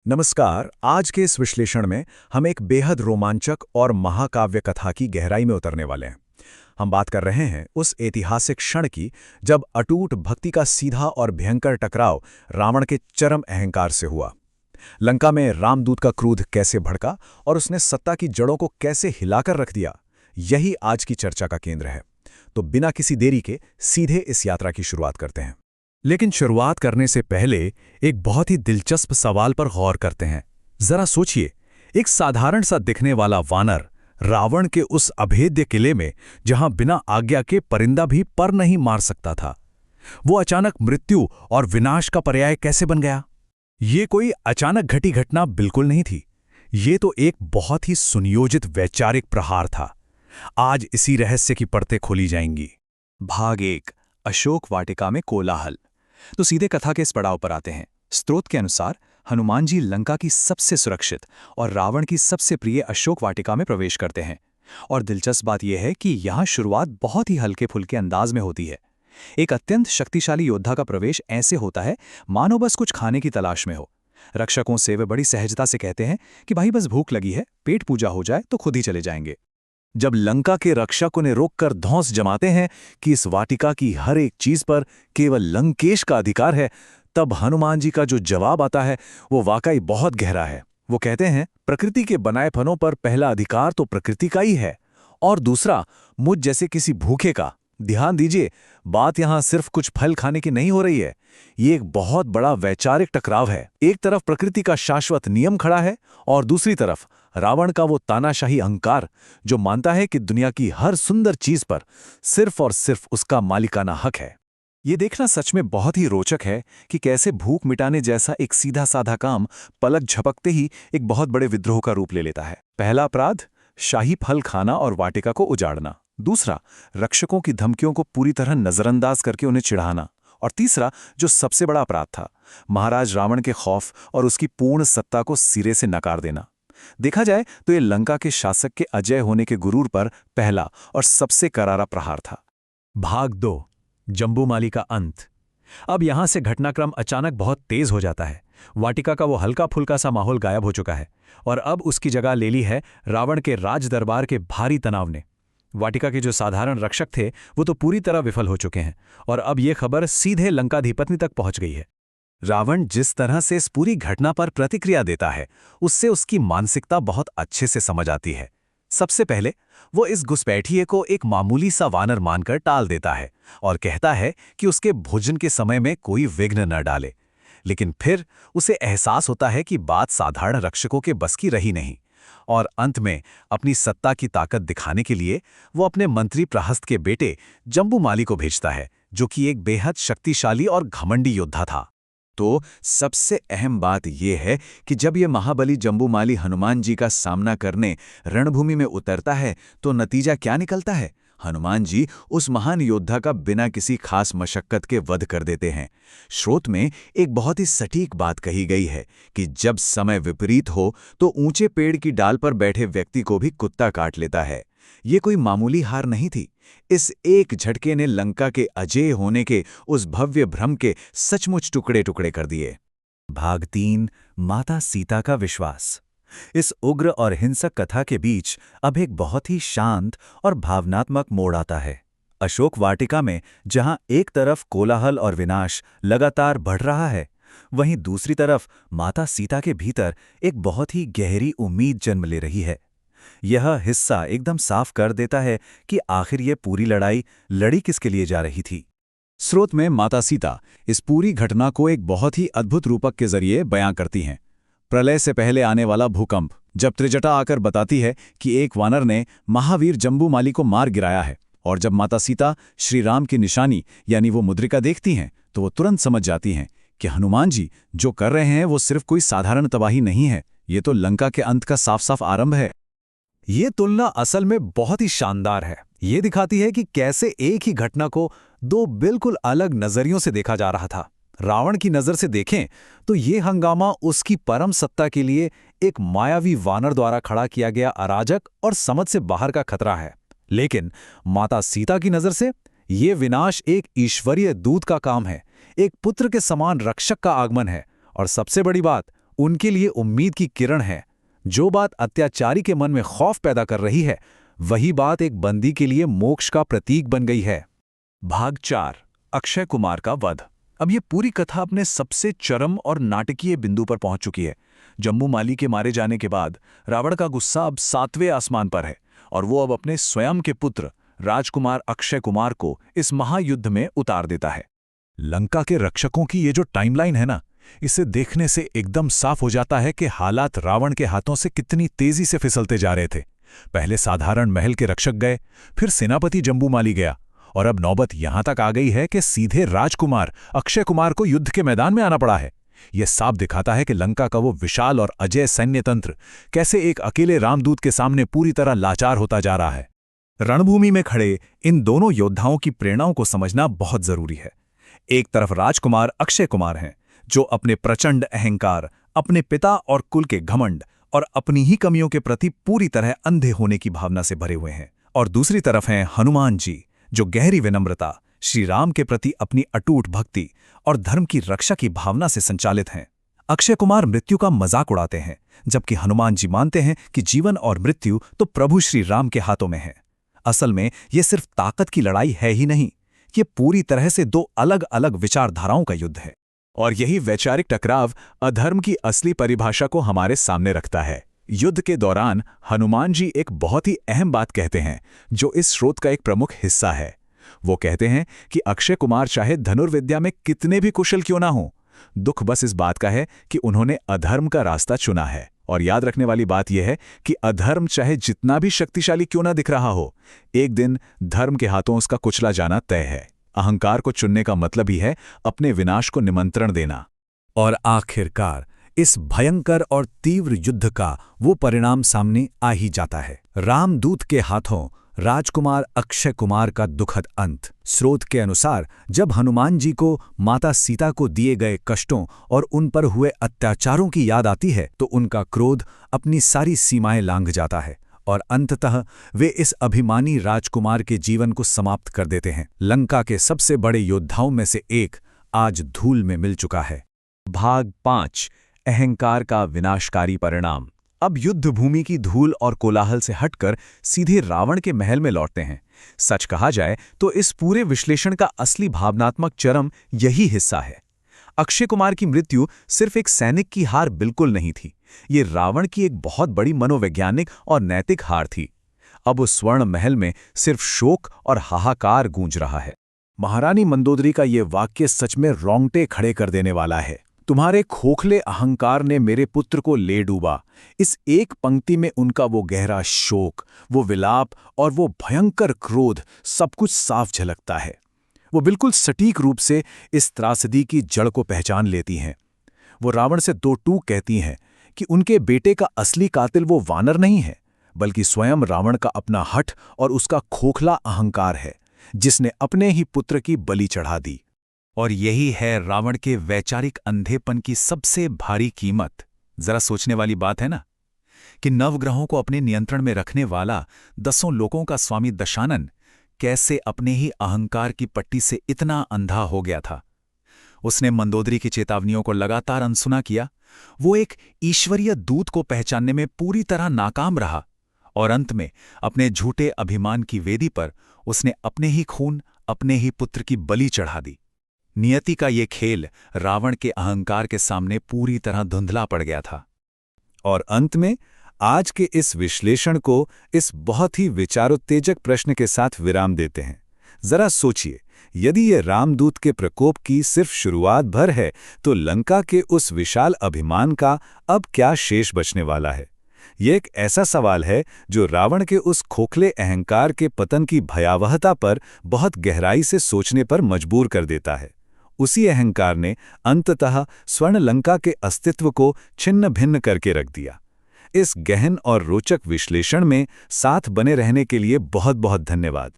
नमस्कार। आज के इस विश्लेषण में हम एक बेहद रोमांचक और महाकाव्य कथा की गहराई में उतरने वाले हैं। हम बात कर रहे हैं उस ऐतिहासिक क्षण की जब अटूट भक्ति का सीधा और भयंकर टकराव रावण के चरम अहंकार से हुआ। लंका में रामदूत का क्रोध कैसे भड़का और उसने सत्ता की जड़ों को कैसे हिलाकर रख दिया, यही आज की चर्चा का केंद्र है। तो बिना किसी देरी के सीधे इस यात्रा की शुरुआत करते हैं। लेकिन शुरुआत करने से पहले एक बहुत ही दिलचस्प सवाल पर गौर करते हैं। जरा सोचिए, एक साधारण सा दिखने वाला वानर रावण के उस अभेद्य किले में, जहां बिना आज्ञा के परिंदा भी पर नहीं मार सकता था, वो अचानक मृत्यु और विनाश का पर्याय कैसे बन गया? ये कोई अचानक घटी घटना बिल्कुल नहीं थी। ये तो एक बहुत ही सुनियोजित वैचारिक प्रहार था। आज इसी रहस्य की परतें खोली जाएंगी। भाग 1, अशोक वाटिका में कोलाहल। तो सीधे कथा के इस पड़ाव पर आते हैं। स्रोत के अनुसार हनुमान जी लंका की सबसे सुरक्षित और रावण की सबसे प्रिय अशोक वाटिका में प्रवेश करते हैं। और दिलचस्प बात यह है कि यहाँ शुरुआत बहुत ही हल्के फुल्के अंदाज में होती है। एक अत्यंत शक्तिशाली योद्धा का प्रवेश ऐसे होता है मानो बस कुछ खाने की तलाश में हो। रक्षकों से वे बड़ी सहजता से कहते हैं कि भाई बस भूख लगी है, पेट पूजा हो जाए तो खुद ही चले जाएंगे। जब लंका के रक्षक उन्हें रोककर धौंस जमाते हैं कि इस वाटिका की हर एक चीज पर केवल लंकेश का अधिकार है, तब हनुमान जी का जो जवाब आता है वो वाकई बहुत गहरा है। वो कहते हैं, प्रकृति के बनाए फलों पर पहला अधिकार तो प्रकृति का ही है, और दूसरा मुझ जैसे किसी भूखे का। ध्यान दीजिए, बात यहां सिर्फ कुछ फल खाने की नहीं हो रही है। ये एक बहुत बड़ा वैचारिक टकराव है। एक तरफ प्रकृति का शाश्वत नियम खड़ा है और दूसरी तरफ रावण का वो तानाशाही अहंकार जो मानता है कि दुनिया की हर सुंदर चीज पर सिर्फ और सिर्फ उसका मालिकाना हक है। ये देखना सच में बहुत ही रोचक है कि कैसे भूख मिटाने जैसा एक सीधा साधा काम पलक झपकते ही एक बहुत बड़े विद्रोह का रूप ले लेता है। पहला अपराध, शाही फल खाना और वाटिका को उजाड़ना। दूसरा, रक्षकों की धमकियों को पूरी तरह नजरअंदाज करके उन्हें चिढ़ाना। और तीसरा, जो सबसे बड़ा अपराध था, महाराज रावण के खौफ और उसकी पूर्ण सत्ता को सिरे से नकार देना। देखा जाए तो ये लंका के शासक के अजय होने के गुरूर पर पहला और सबसे करारा प्रहार था। भाग 2, जम्बूमाली का अंत। अब यहां से घटनाक्रम अचानक बहुत तेज हो जाता है। वाटिका का वो हल्का फुल्का सा माहौल गायब हो चुका है और अब उसकी जगह ले ली है रावण के राज दरबार के भारी तनाव ने। वाटिका के जो साधारण रक्षक थे वो तो पूरी तरह विफल हो चुके हैं और अब ये खबर सीधे लंकाधिपति तक पहुंच गई है। रावण जिस तरह से इस पूरी घटना पर प्रतिक्रिया देता है, उससे उसकी मानसिकता बहुत अच्छे से समझ आती है। सबसे पहले वो इस घुसपैठिए को एक मामूली सा वानर मानकर टाल देता है और कहता है कि उसके भोजन के समय में कोई विघ्न न डाले। लेकिन फिर उसे एहसास होता है कि बात साधारण रक्षकों के बस की रही नहीं, और अंत में अपनी सत्ता की ताकत दिखाने के लिए वो अपने मंत्री प्रहस्त के बेटे जम्बूमाली को भेजता है, जो कि एक बेहद शक्तिशाली और घमंडी योद्धा था। तो सबसे अहम बात यह है कि जब ये महाबली जम्बूमाली हनुमान जी का सामना करने रणभूमि में उतरता है तो नतीजा क्या निकलता है? हनुमान जी उस महान योद्धा का बिना किसी खास मशक्कत के वध कर देते हैं। स्रोत में एक बहुत ही सटीक बात कही गई है कि जब समय विपरीत हो तो ऊंचे पेड़ की डाल पर बैठे व्यक्ति को भी कुत्ता काट लेता है। ये कोई मामूली हार नहीं थी। इस एक झटके ने लंका के अजेय होने के उस भव्य भ्रम के सचमुच टुकड़े टुकड़े कर दिए। भाग 3, माता सीता का विश्वास। इस उग्र और हिंसक कथा के बीच अब एक बहुत ही शांत और भावनात्मक मोड़ आता है। अशोक वाटिका में जहां एक तरफ कोलाहल और विनाश लगातार बढ़ रहा है, वहीं दूसरी तरफ माता सीता के भीतर एक बहुत ही गहरी उम्मीद जन्म ले रही है। यह हिस्सा एकदम साफ कर देता है कि आखिर ये पूरी लड़ाई लड़ी किसके लिए जा रही थी। स्रोत में माता सीता इस पूरी घटना को एक बहुत ही अद्भुत रूपक के जरिए बयां करती हैं। प्रलय से पहले आने वाला भूकंप, जब त्रिजटा आकर बताती है कि एक वानर ने महावीर जम्बूमाली को मार गिराया है, और जब माता सीता श्री राम की निशानी यानी वो मुद्रिका देखती हैं तो वो तुरंत समझ जाती हैं कि हनुमान जी जो कर रहे हैं वो सिर्फ कोई साधारण तबाही नहीं है, ये तो लंका के अंत का साफ साफ आरंभ है। ये तुलना असल में बहुत ही शानदार है। ये दिखाती है कि कैसे एक ही घटना को दो बिल्कुल अलग नजरियों से देखा जा रहा था। रावण की नजर से देखें तो ये हंगामा उसकी परम सत्ता के लिए एक मायावी वानर द्वारा खड़ा किया गया अराजक और समझ से बाहर का खतरा है। लेकिन माता सीता की नजर से ये विनाश एक ईश्वरीय दूत का काम है, एक पुत्र के समान रक्षक का आगमन है, और सबसे बड़ी बात, उनके लिए उम्मीद की किरण है। जो बात अत्याचारी के मन में खौफ पैदा कर रही है, वही बात एक बंदी के लिए मोक्ष का प्रतीक बन गई है। भाग 4, अक्षय कुमार का वध। अब ये पूरी कथा अपने सबसे चरम और नाटकीय बिंदु पर पहुंच चुकी है। जम्बू माली के मारे जाने के बाद रावण का गुस्सा अब 7वें आसमान पर है और वो अब अपने स्वयं के पुत्र राजकुमार अक्षय कुमार को इस महायुद्ध में उतार देता है। लंका के रक्षकों की ये जो टाइमलाइन है ना, इसे देखने से एकदम साफ हो जाता है कि हालात रावण के हाथों से कितनी तेजी से फिसलते जा रहे थे। पहले साधारण महल के रक्षक गए, फिर सेनापति जम्बूमाली गया, और अब नौबत यहां तक आ गई है कि सीधे राजकुमार अक्षय कुमार को युद्ध के मैदान में आना पड़ा है। यह साफ दिखाता है कि लंका का वो विशाल और अजय सैन्य तंत्र कैसे एक अकेले रामदूत के सामने पूरी तरह लाचार होता जा रहा है। रणभूमि में खड़े इन दोनों योद्धाओं की प्रेरणाओं को समझना बहुत जरूरी है। एक तरफ राजकुमार अक्षय कुमार हैं, जो अपने प्रचंड अहंकार, अपने पिता और कुल के घमंड और अपनी ही कमियों के प्रति पूरी तरह अंधे होने की भावना से भरे हुए हैं, और दूसरी तरफ हैं हनुमान जी, जो गहरी विनम्रता, श्री राम के प्रति अपनी अटूट भक्ति और धर्म की रक्षा की भावना से संचालित हैं। अक्षय कुमार मृत्यु का मजाक उड़ाते हैं, जबकि हनुमान जी मानते हैं कि जीवन और मृत्यु तो प्रभु श्री राम के हाथों में है। असल में ये सिर्फ ताकत की लड़ाई है ही नहीं, ये पूरी तरह से दो अलग अलग विचारधाराओं का युद्ध है। और यही वैचारिक टकराव अधर्म की असली परिभाषा को हमारे सामने रखता है। युद्ध के दौरान हनुमान जी एक बहुत ही अहम बात कहते हैं, जो इस स्रोत का एक प्रमुख हिस्सा है। वो कहते हैं कि अक्षय कुमार चाहे धनुर्विद्या में कितने भी कुशल क्यों ना हो, दुख बस इस बात का है कि उन्होंने अधर्म का रास्ता चुना है। और याद रखने वाली बात यह है कि अधर्म चाहे जितना भी शक्तिशाली क्यों ना दिख रहा हो, एक दिन धर्म के हाथों उसका कुचला जाना तय है। अहंकार को चुनने का मतलब ही है अपने विनाश को निमंत्रण देना। और आखिरकार इस भयंकर और तीव्र युद्ध का वो परिणाम सामने आ ही जाता है। रामदूत के हाथों राजकुमार अक्षय कुमार का दुखद अंत। स्रोत के अनुसार जब हनुमान जी को माता सीता को दिए गए कष्टों और उन पर हुए अत्याचारों की याद आती है, तो उनका क्रोध अपनी सारी सीमाएं लांघ जाता है और अंततः वे इस अभिमानी राजकुमार के जीवन को समाप्त कर देते हैं। लंका के सबसे बड़े योद्धाओं में से एक आज धूल में मिल चुका है। भाग 5, अहंकार का विनाशकारी परिणाम। अब युद्ध भूमि की धूल और कोलाहल से हटकर सीधे रावण के महल में लौटते हैं। सच कहा जाए तो इस पूरे विश्लेषण का असली भावनात्मक चरम यही हिस्सा है। अक्षय कुमार की मृत्यु सिर्फ एक सैनिक की हार बिल्कुल नहीं थी, ये रावण की एक बहुत बड़ी मनोवैज्ञानिक और नैतिक हार थी। अब उस स्वर्ण महल में सिर्फ शोक और हाहाकार गूंज रहा है। महारानी मंदोदरी का ये वाक्य सच में रोंगटे खड़े कर देने वाला है। तुम्हारे खोखले अहंकार ने मेरे पुत्र को ले डूबा। इस एक पंक्ति में उनका वो गहरा शोक, वो विलाप और वो भयंकर क्रोध सब कुछ साफ झलकता है। वो बिल्कुल सटीक रूप से इस त्रासदी की जड़ को पहचान लेती हैं। वो रावण से दो टूक कहती हैं कि उनके बेटे का असली कातिल वो वानर नहीं है, बल्कि स्वयं रावण का अपना हठ और उसका खोखला अहंकार है, जिसने अपने ही पुत्र की बलि चढ़ा दी। और यही है रावण के वैचारिक अंधेपन की सबसे भारी कीमत। जरा सोचने वाली बात है ना, कि नवग्रहों को अपने नियंत्रण में रखने वाला 10 लोकों का स्वामी दशानन कैसे अपने ही अहंकार की पट्टी से इतना अंधा हो गया था। उसने मंदोदरी की चेतावनियों को लगातार अनसुना किया। वो एक ईश्वरीय दूत को पहचानने में पूरी तरह नाकाम रहा और अंत में अपने झूठे अभिमान की वेदी पर उसने अपने ही खून, अपने ही पुत्र की बलि चढ़ा दी। नियति का ये खेल रावण के अहंकार के सामने पूरी तरह धुंधला पड़ गया था। और अंत में आज के इस विश्लेषण को इस बहुत ही विचारोत्तेजक प्रश्न के साथ विराम देते हैं। जरा सोचिए, यदि ये रामदूत के प्रकोप की सिर्फ शुरुआत भर है, तो लंका के उस विशाल अभिमान का अब क्या शेष बचने वाला है? ये एक ऐसा सवाल है जो रावण के उस खोखले अहंकार के पतन की भयावहता पर बहुत गहराई से सोचने पर मजबूर कर देता है। उसी अहंकार ने अंततः स्वर्ण लंका के अस्तित्व को छिन्न भिन्न करके रख दिया। इस गहन और रोचक विश्लेषण में साथ बने रहने के लिए बहुत बहुत धन्यवाद।